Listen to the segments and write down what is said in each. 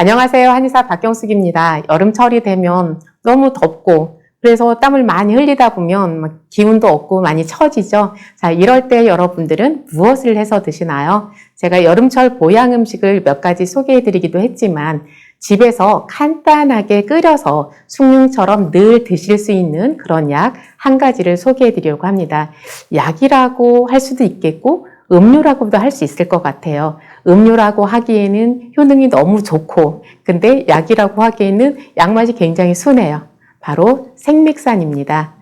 안녕하세요. 한의사 박경숙입니다. 여름철이 되면 너무 덥고 그래서 땀을 많이 흘리다 보면 막 기운도 없고 많이 처지죠. 자, 이럴 때 여러분들은 무엇을 해서 드시나요? 제가 여름철 보양 음식을 몇 가지 소개해 드리기도 했지만 집에서 간단하게 끓여서 숭늉처럼 늘 드실 수 있는 그런 약 한 가지를 소개해 드리려고 합니다. 약이라고 할 수도 있겠고 음료라고도 할 수 있을 것 같아요. 음료라고 하기에는 효능이 너무 좋고 근데 약이라고 하기에는 약맛이 굉장히 순해요. 바로 생맥산입니다.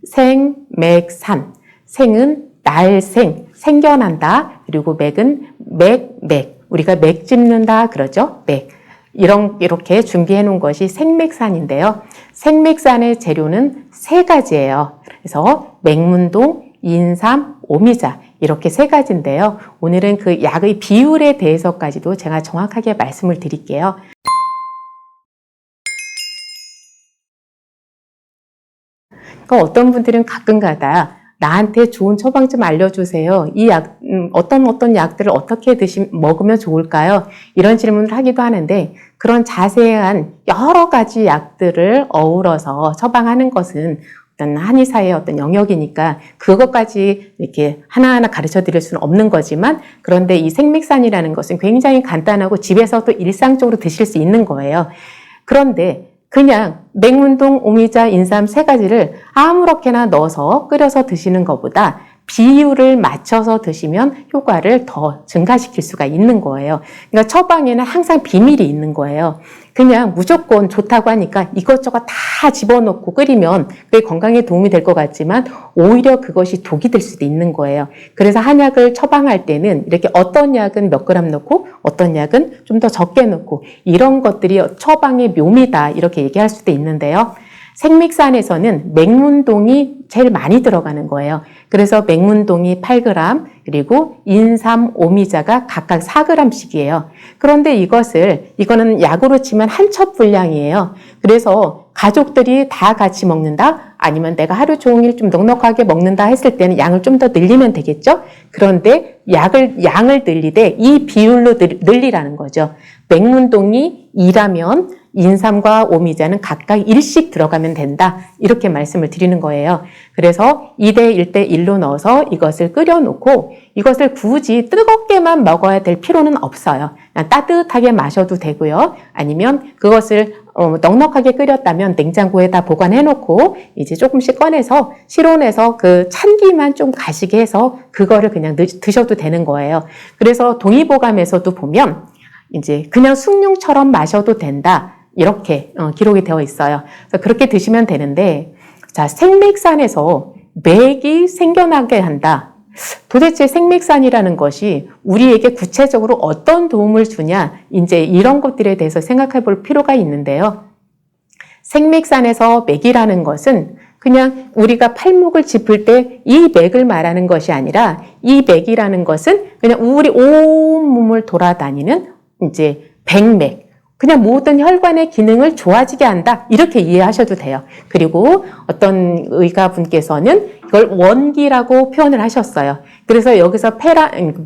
생맥산. 생은 날생, 생겨난다. 그리고 맥은 맥. 우리가 맥 짚는다 그러죠. 맥. 이렇게 준비해 놓은 것이 생맥산인데요. 생맥산의 재료는 세 가지예요. 그래서 맥문동, 인삼, 오미자 이렇게 세 가지인데요. 오늘은 그 약의 비율에 대해서까지도 제가 정확하게 말씀을 드릴게요. 그러니까 어떤 분들은 가끔가다 나한테 좋은 처방 좀 알려주세요. 이 약, 어떤 약들을 어떻게 먹으면 좋을까요? 이런 질문을 하기도 하는데 그런 자세한 여러 가지 약들을 어우러서 처방하는 것은 어떤 한의사의 어떤 영역이니까 그것까지 이렇게 하나하나 가르쳐 드릴 수는 없는 거지만 그런데 이 생맥산이라는 것은 굉장히 간단하고 집에서도 일상적으로 드실 수 있는 거예요. 그런데 그냥 맥문동, 오미자, 인삼 세 가지를 아무렇게나 넣어서 끓여서 드시는 것보다 비율을 맞춰서 드시면 효과를 더 증가시킬 수가 있는 거예요. 그러니까 처방에는 항상 비밀이 있는 거예요. 그냥 무조건 좋다고 하니까 이것저것 다 집어넣고 끓이면 그게 건강에 도움이 될 것 같지만 오히려 그것이 독이 될 수도 있는 거예요. 그래서 한약을 처방할 때는 이렇게 어떤 약은 몇 그램 넣고 어떤 약은 좀 더 적게 넣고 이런 것들이 처방의 묘미다 이렇게 얘기할 수도 있는데요. 생맥산에서는 맥문동이 제일 많이 들어가는 거예요. 그래서 맥문동이 8g 그리고 인삼, 오미자가 각각 4g씩이에요. 그런데 이거는 약으로 치면 한 첩 분량이에요. 그래서 가족들이 다 같이 먹는다? 아니면 내가 하루 종일 좀 넉넉하게 먹는다 했을 때는 양을 좀 더 늘리면 되겠죠? 그런데 양을 늘리되 이 비율로 늘리라는 거죠. 맥문동이 2라면 인삼과 오미자는 각각 1씩 들어가면 된다. 이렇게 말씀을 드리는 거예요. 그래서 2대 1대 1로 넣어서 이것을 끓여놓고 이것을 굳이 뜨겁게만 먹어야 될 필요는 없어요. 그냥 따뜻하게 마셔도 되고요. 아니면 그것을 넉넉하게 끓였다면 냉장고에다 보관해놓고 이제 조금씩 꺼내서 실온에서 그 찬기만 좀 가시게 해서 그거를 그냥 드셔도 되는 거예요. 그래서 동의보감에서도 보면 이제 그냥 숭늉처럼 마셔도 된다. 이렇게 기록이 되어 있어요. 그래서 그렇게 드시면 되는데, 자, 생맥산에서 맥이 생겨나게 한다. 도대체 생맥산이라는 것이 우리에게 구체적으로 어떤 도움을 주냐, 이제 이런 것들에 대해서 생각해 볼 필요가 있는데요. 생맥산에서 맥이라는 것은 그냥 우리가 팔목을 짚을 때 이 맥을 말하는 것이 아니라 이 맥이라는 것은 그냥 우리 온몸을 돌아다니는 이제 백맥, 그냥 모든 혈관의 기능을 좋아지게 한다. 이렇게 이해하셔도 돼요. 그리고 어떤 의가분께서는 이걸 원기라고 표현을 하셨어요. 그래서 여기서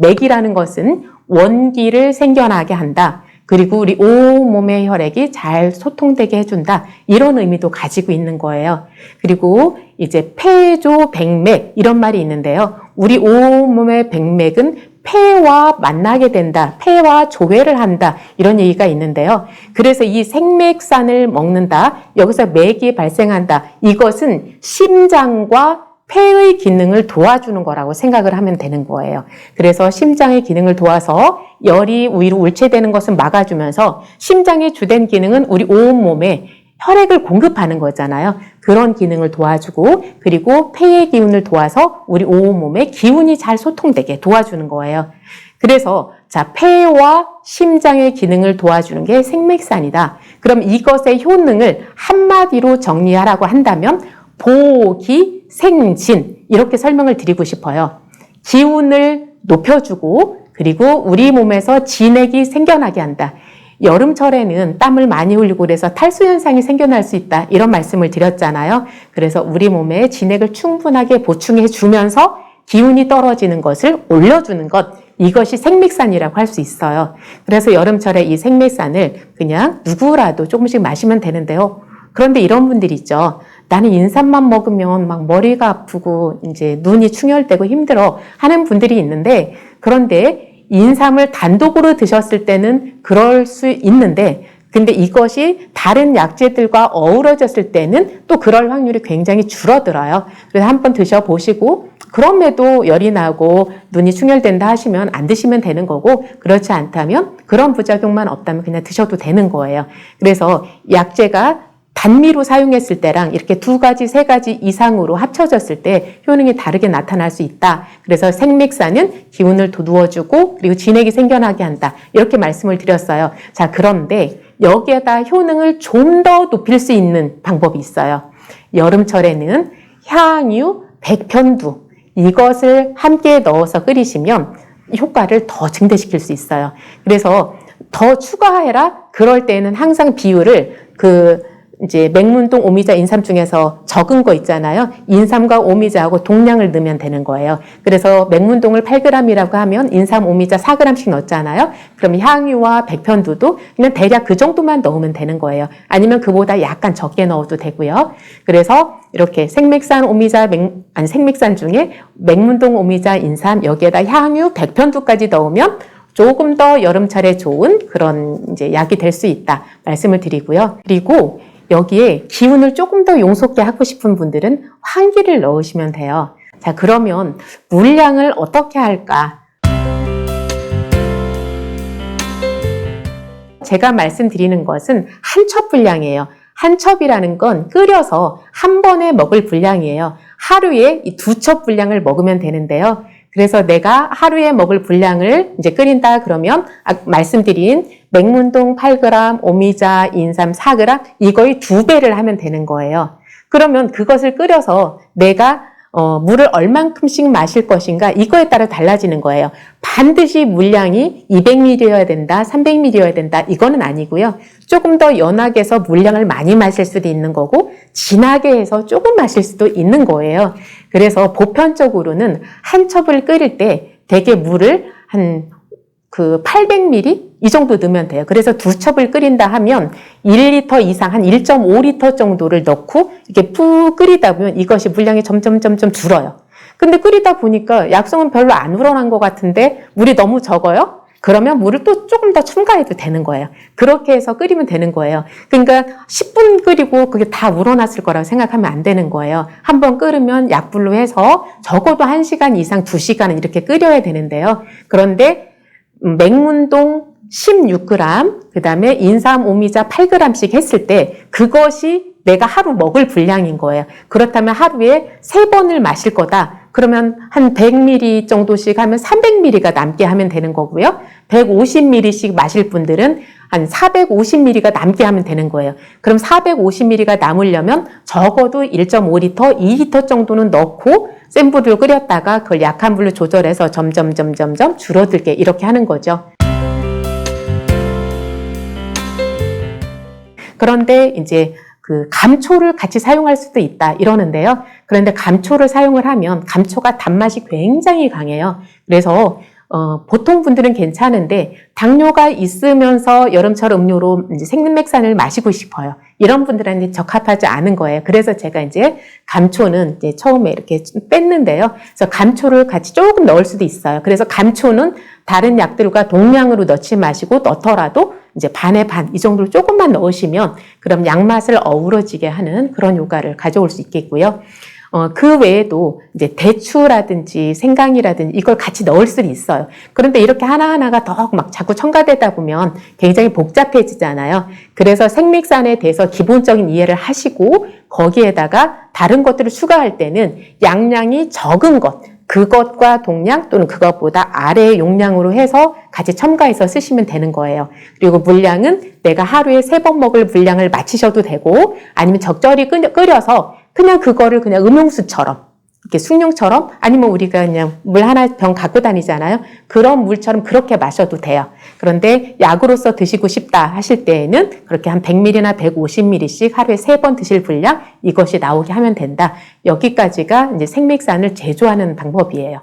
맥이라는 것은 원기를 생겨나게 한다. 그리고 우리 온몸의 혈액이 잘 소통되게 해준다. 이런 의미도 가지고 있는 거예요. 그리고 이제 폐조 백맥 이런 말이 있는데요. 우리 온몸의 백맥은 폐와 만나게 된다. 폐와 조회를 한다. 이런 얘기가 있는데요. 그래서 이 생맥산을 먹는다. 여기서 맥이 발생한다. 이것은 심장과 폐의 기능을 도와주는 거라고 생각을 하면 되는 거예요. 그래서 심장의 기능을 도와서 열이 위로 울체되는 것은 막아주면서 심장의 주된 기능은 우리 온몸에 혈액을 공급하는 거잖아요. 그런 기능을 도와주고 그리고 폐의 기운을 도와서 우리 온몸에 기운이 잘 소통되게 도와주는 거예요. 그래서 자, 폐와 심장의 기능을 도와주는 게 생맥산이다. 그럼 이것의 효능을 한마디로 정리하라고 한다면 보기, 생진 이렇게 설명을 드리고 싶어요. 기운을 높여주고 그리고 우리 몸에서 진액이 생겨나게 한다. 여름철에는 땀을 많이 흘리고 그래서 탈수 현상이 생겨날 수 있다. 이런 말씀을 드렸잖아요. 그래서 우리 몸에 진액을 충분하게 보충해 주면서 기운이 떨어지는 것을 올려주는 것. 이것이 생맥산이라고 할 수 있어요. 그래서 여름철에 이 생맥산을 그냥 누구라도 조금씩 마시면 되는데요. 그런데 이런 분들이 있죠. 나는 인삼만 먹으면 막 머리가 아프고 이제 눈이 충혈되고 힘들어 하는 분들이 있는데, 그런데 인삼을 단독으로 드셨을 때는 그럴 수 있는데, 근데 이것이 다른 약재들과 어우러졌을 때는 또 그럴 확률이 굉장히 줄어들어요. 그래서 한번 드셔보시고, 그럼에도 열이 나고 눈이 충혈된다 하시면 안 드시면 되는 거고, 그렇지 않다면 그런 부작용만 없다면 그냥 드셔도 되는 거예요. 그래서 약재가 단미로 사용했을 때랑 이렇게 2가지, 3가지 이상으로 합쳐졌을 때 효능이 다르게 나타날 수 있다. 그래서 생맥산은 기운을 돋우어주고 그리고 진액이 생겨나게 한다. 이렇게 말씀을 드렸어요. 자, 그런데 여기에다 효능을 좀 더 높일 수 있는 방법이 있어요. 여름철에는 향유, 백편두 이것을 함께 넣어서 끓이시면 효과를 더 증대시킬 수 있어요. 그래서 더 추가해라? 그럴 때는 항상 비율을 이제 맹문동, 오미자, 인삼 중에서 적은 거 있잖아요. 인삼과 오미자하고 동량을 넣으면 되는 거예요. 그래서 맹문동을 8g이라고 하면 인삼, 오미자 4g씩 넣었잖아요. 그럼 향유와 백편두도 그냥 대략 그 정도만 넣으면 되는 거예요. 아니면 그보다 약간 적게 넣어도 되고요. 그래서 이렇게 생맥산, 오미자, 생맥산 중에 맹문동, 오미자, 인삼 여기에다 향유, 백편두까지 넣으면 조금 더 여름철에 좋은 그런 이제 약이 될 수 있다 말씀을 드리고요. 그리고 여기에 기운을 조금 더 용솟게 하고 싶은 분들은 환기를 넣으시면 돼요. 자, 그러면 물량을 어떻게 할까? 제가 말씀드리는 것은 한 첩 분량이에요. 한 첩이라는 건 끓여서 한 번에 먹을 분량이에요. 하루에 이 2첩 분량을 먹으면 되는데요. 그래서 내가 하루에 먹을 분량을 이제 끓인다 그러면 말씀드린 맹문동 8g, 오미자, 인삼 4g 이거의 2배를 하면 되는 거예요. 그러면 그것을 끓여서 내가 물을 얼만큼씩 마실 것인가 이거에 따라 달라지는 거예요. 반드시 물량이 200ml여야 된다, 300ml여야 된다 이거는 아니고요. 조금 더 연하게 해서 물량을 많이 마실 수도 있는 거고 진하게 해서 조금 마실 수도 있는 거예요. 그래서 보편적으로는 한 첩을 끓일 때 대개 물을 한 800ml 이 정도 넣으면 돼요. 그래서 2첩을 끓인다 하면 1리터 이상 한 1.5리터 정도를 넣고 이렇게 푹 끓이다 보면 이것이 물량이 점점 줄어요. 근데 끓이다 보니까 약성은 별로 안 우러난 것 같은데 물이 너무 적어요? 그러면 물을 또 조금 더 첨가해도 되는 거예요. 그렇게 해서 끓이면 되는 거예요. 그러니까 10분 끓이고 그게 다 우러났을 거라고 생각하면 안 되는 거예요. 한번 끓으면 약불로 해서 적어도 1시간 이상 2시간은 이렇게 끓여야 되는데요. 그런데 맹문동 16g, 그 다음에 인삼, 오미자 8g씩 했을 때 그것이 내가 하루 먹을 분량인 거예요. 그렇다면 하루에 3번을 마실 거다. 그러면 한 100ml 정도씩 하면 300ml가 남게 하면 되는 거고요. 150ml씩 마실 분들은 한 450ml가 남게 하면 되는 거예요. 그럼 450ml가 남으려면 적어도 1.5리터, 2리터 정도는 넣고 센 불로 끓였다가 그걸 약한 불로 조절해서 점점 줄어들게 이렇게 하는 거죠. 그런데 이제 감초를 같이 사용할 수도 있다 이러는데요. 그런데 감초를 사용을 하면 감초가 단맛이 굉장히 강해요. 그래서 보통 분들은 괜찮은데 당뇨가 있으면서 여름철 음료로 이제 생맥산을 마시고 싶어요. 이런 분들한테 적합하지 않은 거예요. 그래서 제가 이제 감초는 이제 처음에 이렇게 뺐는데요. 그래서 감초를 같이 조금 넣을 수도 있어요. 그래서 감초는 다른 약들과 동량으로 넣지 마시고 넣더라도 이제 반에 반 이 정도로 조금만 넣으시면 그럼 양맛을 어우러지게 하는 그런 효과를 가져올 수 있겠고요. 그 외에도 이제 대추라든지 생강이라든지 이걸 같이 넣을 수는 있어요. 그런데 이렇게 하나하나가 더 막 자꾸 첨가되다 보면 굉장히 복잡해지잖아요. 그래서 생맥산에 대해서 기본적인 이해를 하시고 거기에다가 다른 것들을 추가할 때는 양량이 적은 것, 그것과 동량 또는 그것보다 아래의 용량으로 해서 같이 첨가해서 쓰시면 되는 거예요. 그리고 물량은 내가 하루에 3번 먹을 물량을 맞추셔도 되고 아니면 적절히 끓여서 그냥 그거를 그냥 음용수처럼 이렇게 숭늉처럼 아니면 우리가 그냥 물 하나 병 갖고 다니잖아요. 그런 물처럼 그렇게 마셔도 돼요. 그런데 약으로서 드시고 싶다 하실 때에는 그렇게 한 100ml나 150ml씩 하루에 3번 드실 분량 이것이 나오게 하면 된다. 여기까지가 이제 생맥산을 제조하는 방법이에요.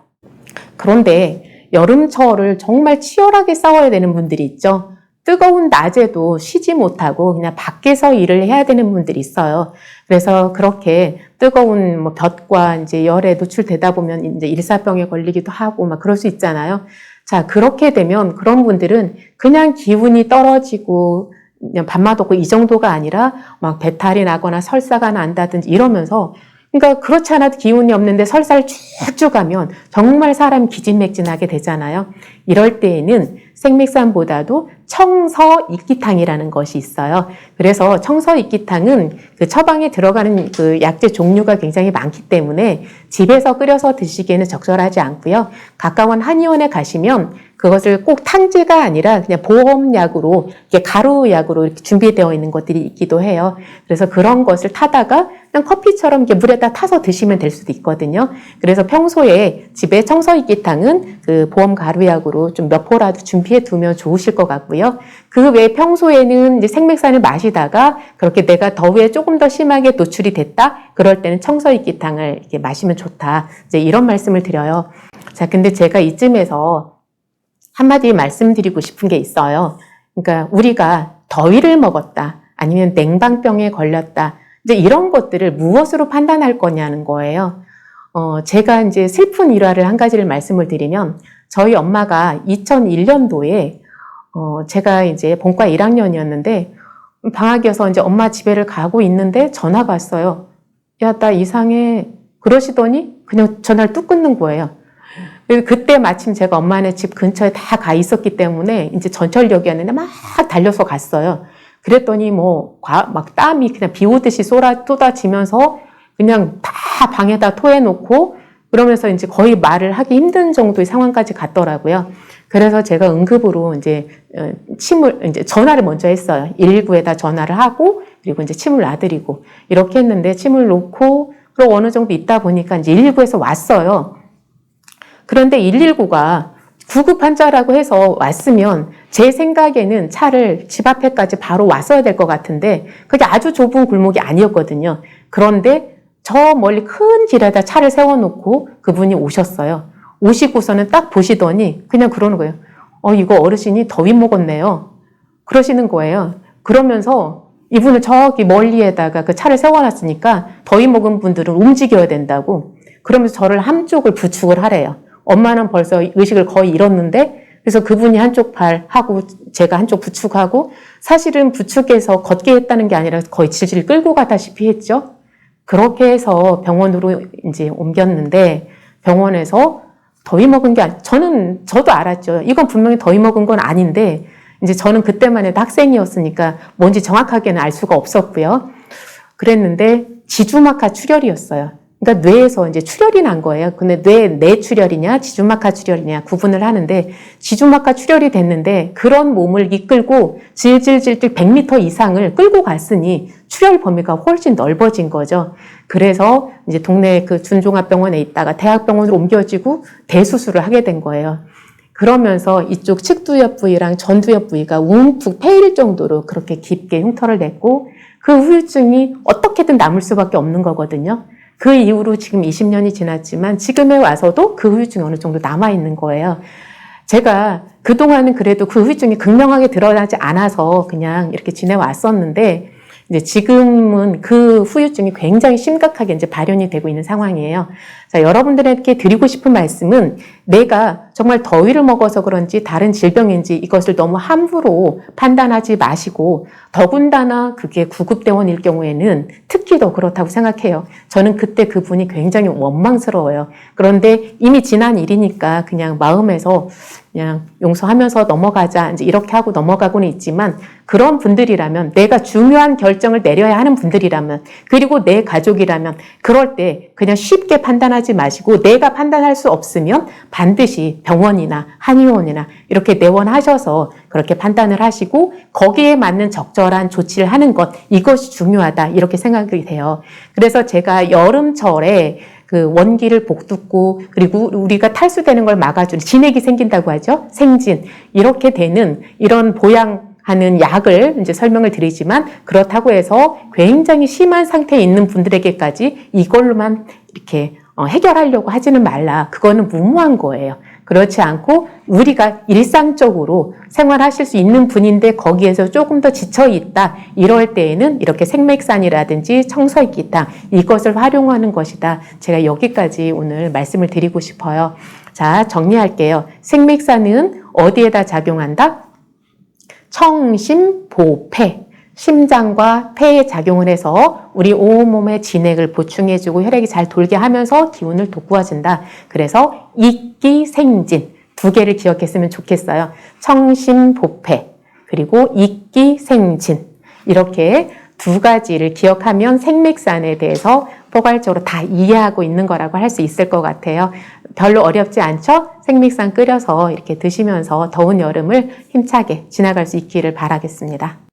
그런데 여름철을 정말 치열하게 싸워야 되는 분들이 있죠. 뜨거운 낮에도 쉬지 못하고 그냥 밖에서 일을 해야 되는 분들이 있어요. 그래서 그렇게 뜨거운 뭐 볕과 이제 열에 노출되다 보면 이제 일사병에 걸리기도 하고 막 그럴 수 있잖아요. 자, 그렇게 되면 그런 분들은 그냥 기운이 떨어지고 그냥 밥맛 없고 이 정도가 아니라 막 배탈이 나거나 설사가 난다든지 이러면서, 그러니까 그렇지 않아도 기운이 없는데 설사를 쭉쭉 가면 정말 사람 기진맥진하게 되잖아요. 이럴 때에는 생맥산보다도 청서익기탕이라는 것이 있어요. 그래서 청서익기탕은 그 처방에 들어가는 그 약재 종류가 굉장히 많기 때문에 집에서 끓여서 드시기에는 적절하지 않고요. 가까운 한의원에 가시면 그것을 꼭 탕제가 아니라 그냥 보험약으로, 이렇게 가루약으로 이렇게 준비되어 있는 것들이 있기도 해요. 그래서 그런 것을 타다가 그냥 커피처럼 이렇게 물에다 타서 드시면 될 수도 있거든요. 그래서 평소에 집에 청서익기탕은 그 보험 가루약으로 좀 몇 포라도 준비해 두면 좋으실 것 같고요. 그 외에 평소에는 이제 생맥산을 마시다가 그렇게 내가 더위에 조금 더 심하게 노출이 됐다? 그럴 때는 청서익기탕을 이렇게 마시면 좋다. 이제 이런 말씀을 드려요. 자, 근데 제가 이쯤에서 한마디 말씀드리고 싶은 게 있어요. 그러니까 우리가 더위를 먹었다, 아니면 냉방병에 걸렸다, 이제 이런 것들을 무엇으로 판단할 거냐는 거예요. 제가 이제 슬픈 일화를 한 가지를 말씀을 드리면, 저희 엄마가 2001년도에 제가 이제 본과 1학년이었는데 방학이어서 이제 엄마 집에를 가고 있는데 전화가 왔어요. 야, 나 이상해. 그러시더니 그냥 전화를 뚝 끊는 거예요. 그때 마침 제가 엄마네 집 근처에 다 가 있었기 때문에 이제 전철역이었는데 막 달려서 갔어요. 그랬더니 막 땀이 그냥 비 오듯이 쏟아지면서 그냥 다 방에다 토해놓고 그러면서 이제 거의 말을 하기 힘든 정도의 상황까지 갔더라고요. 그래서 제가 응급으로 이제 이제 전화를 먼저 했어요. 119에다 전화를 하고, 그리고 이제 침을 놔드리고, 이렇게 했는데 침을 놓고, 그리고 어느 정도 있다 보니까 이제 119에서 왔어요. 그런데 119가 구급 환자라고 해서 왔으면 제 생각에는 차를 집 앞에까지 바로 왔어야 될 것 같은데 그게 아주 좁은 골목이 아니었거든요. 그런데 저 멀리 큰 길에다 차를 세워놓고 그분이 오셨어요. 오시고서는 딱 보시더니 그냥 그러는 거예요. 이거 어르신이 더위 먹었네요. 그러시는 거예요. 그러면서 이분은 저기 멀리에다가 그 차를 세워놨으니까 더위 먹은 분들은 움직여야 된다고, 그러면서 저를 한쪽을 부축을 하래요. 엄마는 벌써 의식을 거의 잃었는데, 그래서 그분이 한쪽 팔 하고 제가 한쪽 부축하고, 사실은 부축해서 걷게 했다는 게 아니라 거의 질질 끌고 가다시피 했죠. 그렇게 해서 병원으로 이제 옮겼는데, 병원에서 더위 먹은 게 저도 알았죠. 이건 분명히 더위 먹은 건 아닌데, 이제 저는 그때만 해도 학생이었으니까 뭔지 정확하게는 알 수가 없었고요. 그랬는데 지주막하 출혈이었어요. 그러니까 뇌에서 이제 출혈이 난 거예요. 근데 뇌 출혈이냐 지주막하 출혈이냐 구분을 하는데, 지주막하 출혈이 됐는데 그런 몸을 이끌고 질질질질 100m 이상을 끌고 갔으니 출혈 범위가 훨씬 넓어진 거죠. 그래서 이제 동네 그 준종합병원에 있다가 대학병원으로 옮겨지고 대수술을 하게 된 거예요. 그러면서 이쪽 측두엽 부위랑 전두엽 부위가 움푹 패일 정도로 그렇게 깊게 흉터를 냈고, 그 후유증이 어떻게든 남을 수밖에 없는 거거든요. 그 이후로 지금 20년이 지났지만 지금에 와서도 그 후유증이 어느 정도 남아있는 거예요. 제가 그동안은 그래도 그 후유증이 극명하게 드러나지 않아서 그냥 이렇게 지내왔었는데, 이제 지금은 그 후유증이 굉장히 심각하게 이제 발현이 되고 있는 상황이에요. 자, 여러분들에게 드리고 싶은 말씀은, 내가 정말 더위를 먹어서 그런지 다른 질병인지 이것을 너무 함부로 판단하지 마시고, 더군다나 그게 구급대원일 경우에는 특히 더 그렇다고 생각해요. 저는 그때 그분이 굉장히 원망스러워요. 그런데 이미 지난 일이니까 그냥 마음에서 그냥 용서하면서 넘어가자, 이제 이렇게 하고 넘어가고는 있지만, 그런 분들이라면, 내가 중요한 결정을 내려야 하는 분들이라면, 그리고 내 가족이라면, 그럴 때 그냥 쉽게 판단하지 마시고, 내가 판단할 수 없으면 반드시 병원이나 한의원이나 이렇게 내원하셔서 그렇게 판단을 하시고, 거기에 맞는 적절한 조치를 하는 것, 이것이 중요하다, 이렇게 생각이 돼요. 그래서 제가 여름철에 그 원기를 복돋고, 그리고 우리가 탈수되는 걸 막아주는 진액이 생긴다고 하죠. 생진. 이렇게 되는 이런 보양하는 약을 이제 설명을 드리지만, 그렇다고 해서 굉장히 심한 상태에 있는 분들에게까지 이걸로만 이렇게 해결하려고 하지는 말라. 그거는 무모한 거예요. 그렇지 않고 우리가 일상적으로 생활하실 수 있는 분인데 거기에서 조금 더 지쳐있다. 이럴 때에는 이렇게 생맥산이라든지 청설기탕 이것을 활용하는 것이다. 제가 여기까지 오늘 말씀을 드리고 싶어요. 자, 정리할게요. 생맥산은 어디에다 작용한다? 청심보폐. 심장과 폐에 작용을 해서 우리 온몸의 진액을 보충해주고 혈액이 잘 돌게 하면서 기운을 돋구어준다. 그래서 익기생진 두 개를 기억했으면 좋겠어요. 청심보폐 그리고 익기생진 이렇게 두 가지를 기억하면 생맥산에 대해서 포괄적으로 다 이해하고 있는 거라고 할 수 있을 것 같아요. 별로 어렵지 않죠? 생맥산 끓여서 이렇게 드시면서 더운 여름을 힘차게 지나갈 수 있기를 바라겠습니다.